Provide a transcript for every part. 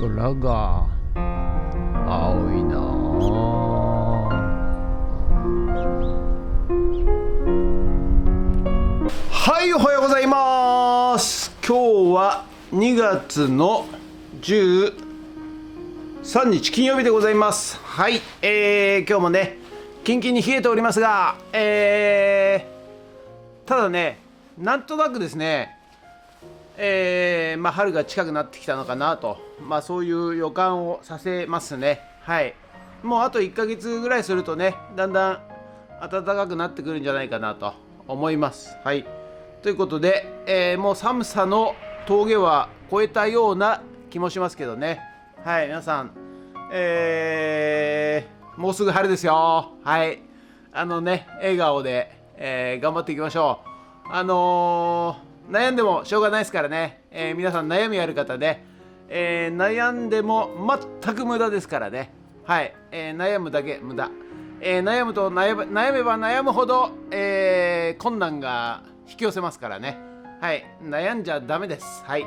空が青いなはい、おはようございます。今日は2月の13日金曜日でございます。はい、今日もねキンキンに冷えておりますが、ただね、なんとなくですね、春が近くなってきたのかなと、そういう予感をさせますね。はい、もうあと1ヶ月ぐらいするとね、だんだん暖かくなってくるんじゃないかなと思います。はい、ということで、もう寒さの峠は越えたような気もしますけどね。はい、皆さん、もうすぐ春ですよ。はい、笑顔で、頑張っていきましょう。悩んでもしょうがないですからね。皆さん悩みある方で、悩んでも全く無駄ですからね。はい、悩むだけ無駄。悩めば悩むほど、困難が引き寄せますからね。はい、悩んじゃダメです。はい、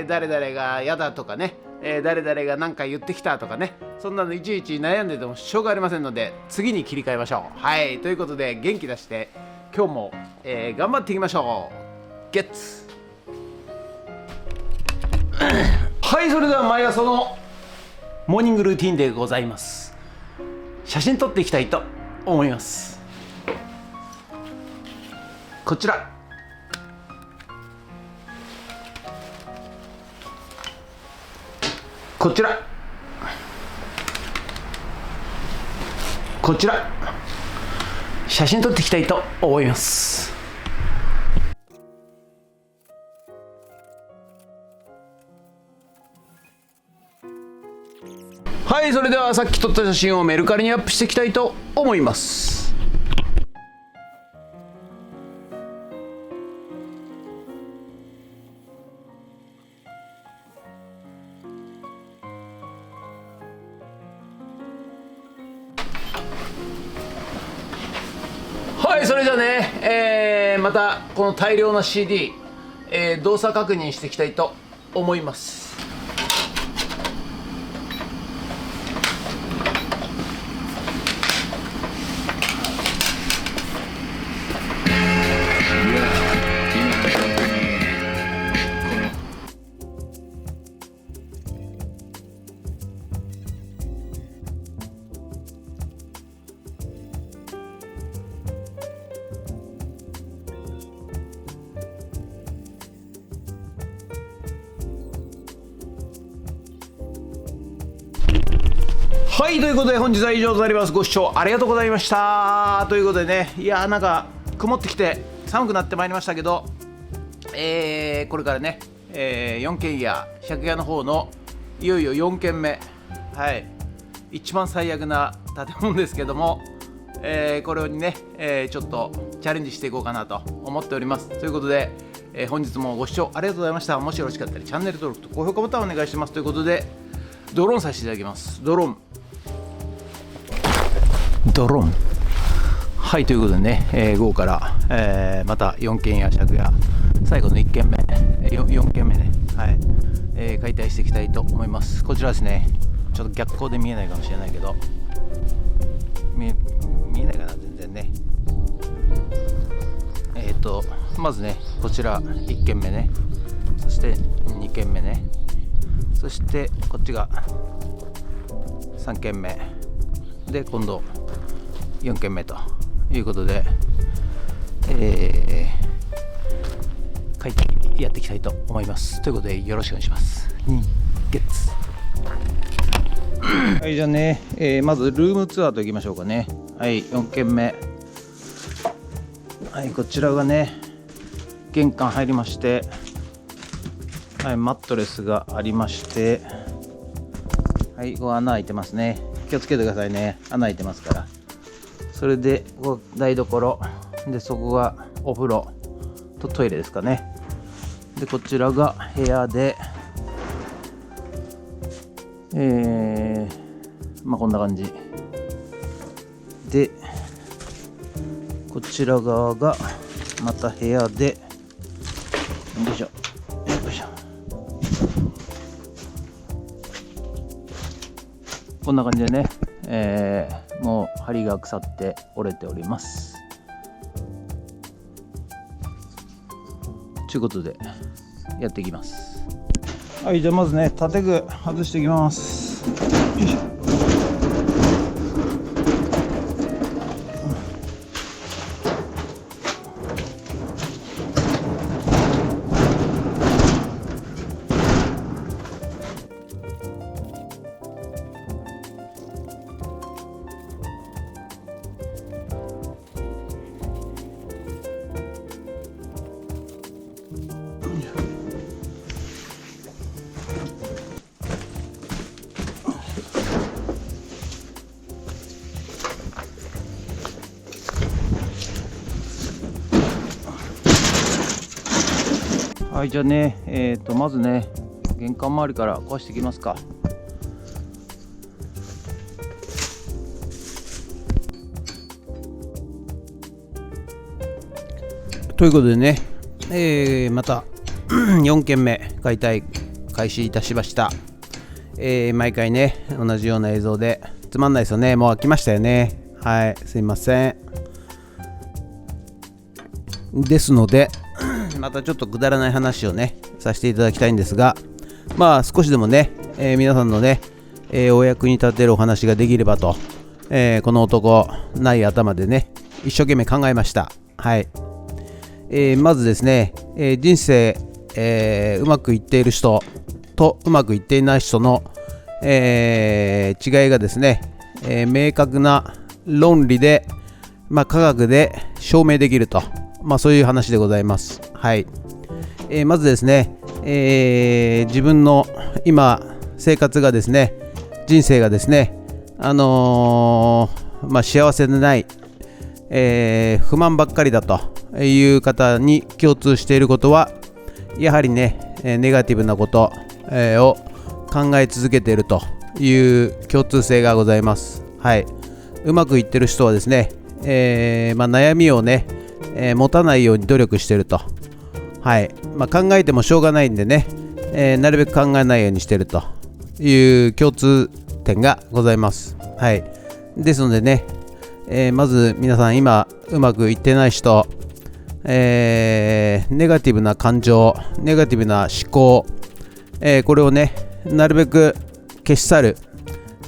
誰々が嫌だとかね、誰々が何か言ってきたとかね、そんなのいちいち悩んでてもしょうがありませんので、次に切り替えましょう。はい、ということで元気出して今日も、頑張っていきましょう。ゲッツはい、それでは毎朝のモーニングルーティンでございます。写真撮っていきたいと思います。こちら、こちら、こちら、写真撮っていきたいと思います。はい、それではさっき撮った写真をメルカリにアップしていきたいと思います。はい、それじゃあね、またこの大量の CD、動作確認していきたいと思います。はい、ということで本日は以上となります。ご視聴ありがとうございました。ということでね、いやなんか曇ってきて寒くなってまいりましたけど、これからね、4軒家借家の方のいよいよ4軒目、はい、一番最悪な建物ですけども、これにね、ちょっとチャレンジしていこうかなと思っております。ということで、本日もご視聴ありがとうございました。もしよろしかったらチャンネル登録と高評価ボタンをお願いします。ということでドローンさせていただきます。ドローンはい、ということでね、午後から、また4軒家借家最後の1軒目 4軒目ね、はい、解体していきたいと思います。こちらですね、ちょっと逆光で見えないかもしれないけど、見えないかな、全然ね。まずね、こちら1軒目ね、そして2軒目ね、そしてこっちが3軒目で、今度4軒目ということで、解体やっていきたいと思います。ということでよろしくお願いします。ゲッツはい、じゃあね、まずルームツアーといきましょうかね。はい、4軒目、はい、こちらがね玄関入りまして、はい、マットレスがありまして、はい、穴開いてますね。気をつけてくださいね、穴開いてますから。それでここ台所で、そこがお風呂とトイレですかね。でこちらが部屋で、こんな感じで、こちら側がまた部屋で、よいしょよいしょ、こんな感じでね、もう針が腐って折れております。ということでやっていきます。はい、じゃあまずね建具外していきます。よいしょ。はい、じゃあね、まずね、玄関周りから壊していきますか。ということでね、また4件目解体開始いたしました。毎回ね、同じような映像でつまんないですよね。もう飽きましたよね。はい、すいません。ですので、またちょっとくだらない話をねさせていただきたいんですが、まあ少しでもね、皆さんのね、お役に立てるお話ができればと、この男ない頭でね一生懸命考えました。はい、まずですね、人生、うまくいっている人とうまくいっていない人の、違いがですね、明確な論理で、科学で証明できると、そういう話でございます。はい、まずですね、自分の今生活がですね、人生がですね、幸せでない、不満ばっかりだという方に共通していることは、やはりね、ネガティブなこと、を考え続けているという共通性がございます。はい、うまくいってる人はですね、悩みをね、持たないように努力していると。はい、考えてもしょうがないんでね、なるべく考えないようにしているという共通点がございます。はい、ですのでね、まず皆さん今うまくいってない人、ネガティブな感情、ネガティブな思考、これをねなるべく消し去る、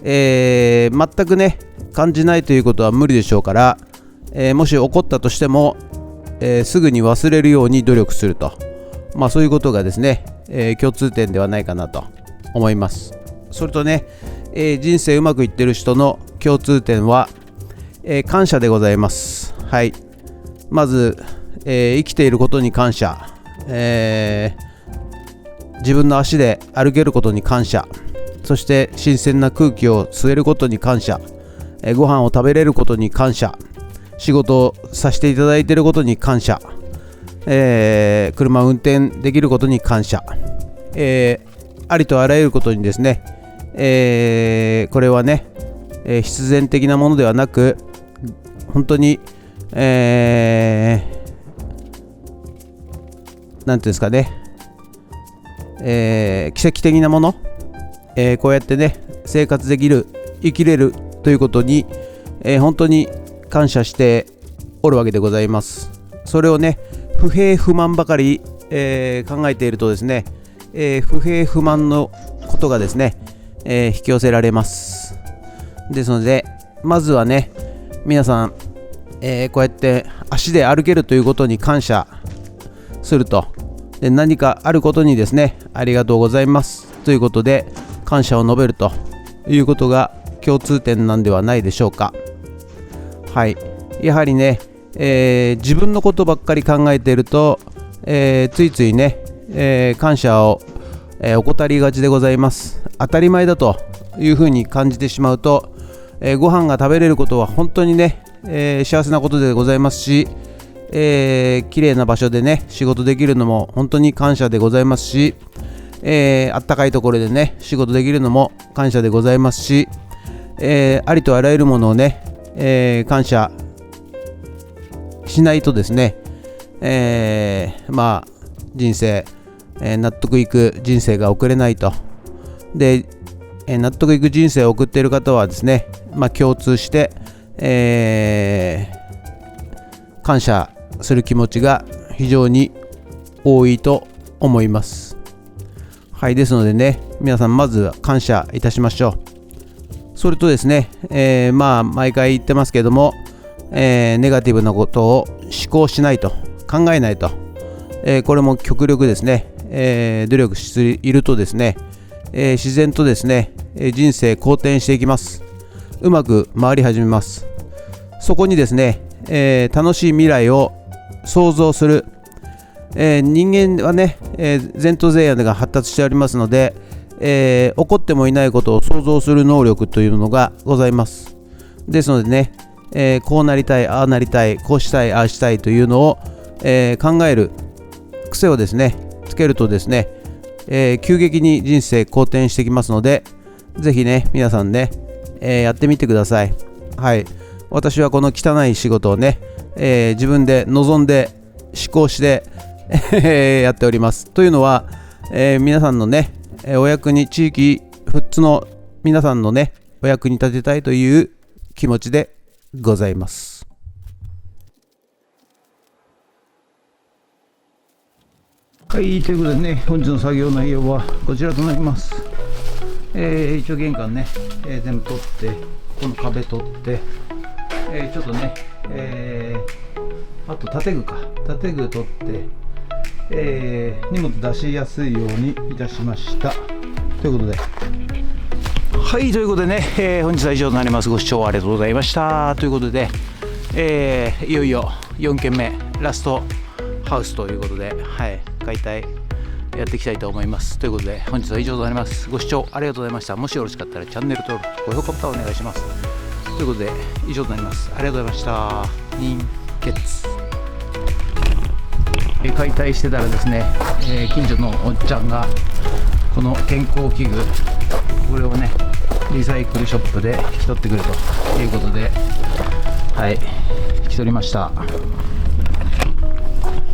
全くね感じないということは無理でしょうから、もし起こったとしても、すぐに忘れるように努力すると、そういうことがですね、共通点ではないかなと思います。それとね、人生うまくいってる人の共通点は、感謝でございます。はい、まず、生きていることに感謝、自分の足で歩けることに感謝、そして新鮮な空気を吸えることに感謝、ご飯を食べれることに感謝、仕事をさせていただいていることに感謝、車を運転できることに感謝、ありとあらゆることにですね、これはね、必然的なものではなく、本当に、なんていうんですかね、奇跡的なもの、こうやってね生活できる、生きれるということに、本当に感謝しておるわけでございます。それをね不平不満ばかり、考えているとですね、不平不満のことがですね、引き寄せられます。ですのでまずはね皆さん、こうやって足で歩けるということに感謝すると、で何かあることにですねありがとうございますということで感謝を述べるということが共通点なんではないでしょうか。はい、やはりね、自分のことばっかり考えていると、ついついね、感謝を、怠りがちでございます。当たり前だというふうに感じてしまうと、ご飯が食べれることは本当にね、幸せなことでございますし、綺麗な場所でね仕事できるのも本当に感謝でございますし、あったかいところでね仕事できるのも感謝でございますし、ありとあらゆるものをね、感謝しないとですね、人生、納得いく人生が送れないと。で、納得いく人生を送っている方はですね、共通して、感謝する気持ちが非常に多いと思います。はい、ですのでね、皆さんまずは感謝いたしましょう。それとですね、毎回言ってますけども、ネガティブなことを思考しないと、考えないと、これも極力ですね、努力しているとですね、自然とですね、人生好転していきます。うまく回り始めます。そこにですね、楽しい未来を想像する、人間はね、前頭前野が発達しておりますので、起こってもいないことを想像する能力というのがございます。ですのでね、こうなりたい、ああなりたい、こうしたい、ああしたいというのを、考える癖をですねつけるとですね、急激に人生好転してきますので、ぜひね皆さんね、やってみてください。はい、私はこの汚い仕事をね、自分で望んで思考してやっております。というのは、皆さんのねお役に、地域富津の皆さんのねお役に立てたいという気持ちでございます。はい、ということでね、本日の作業内容はこちらとなります。一応玄関ね、全部取って、この壁取って、ちょっとね、あと建具取って、荷物出しやすいようにいたしました。ということで、はい、ということでね、本日は以上となります。ご視聴ありがとうございました。ということで、いよいよ4軒目ラストハウスということで、はい、解体やっていきたいと思います。ということで本日は以上となります。ご視聴ありがとうございました。もしよろしかったらチャンネル登録、高評価ボタンをお願いします。ということで以上となります。ありがとうございました。人決解体してたらですね、近所のおっちゃんがこの健康器具、これをねリサイクルショップで引き取ってくるということで、はい、引き取りました。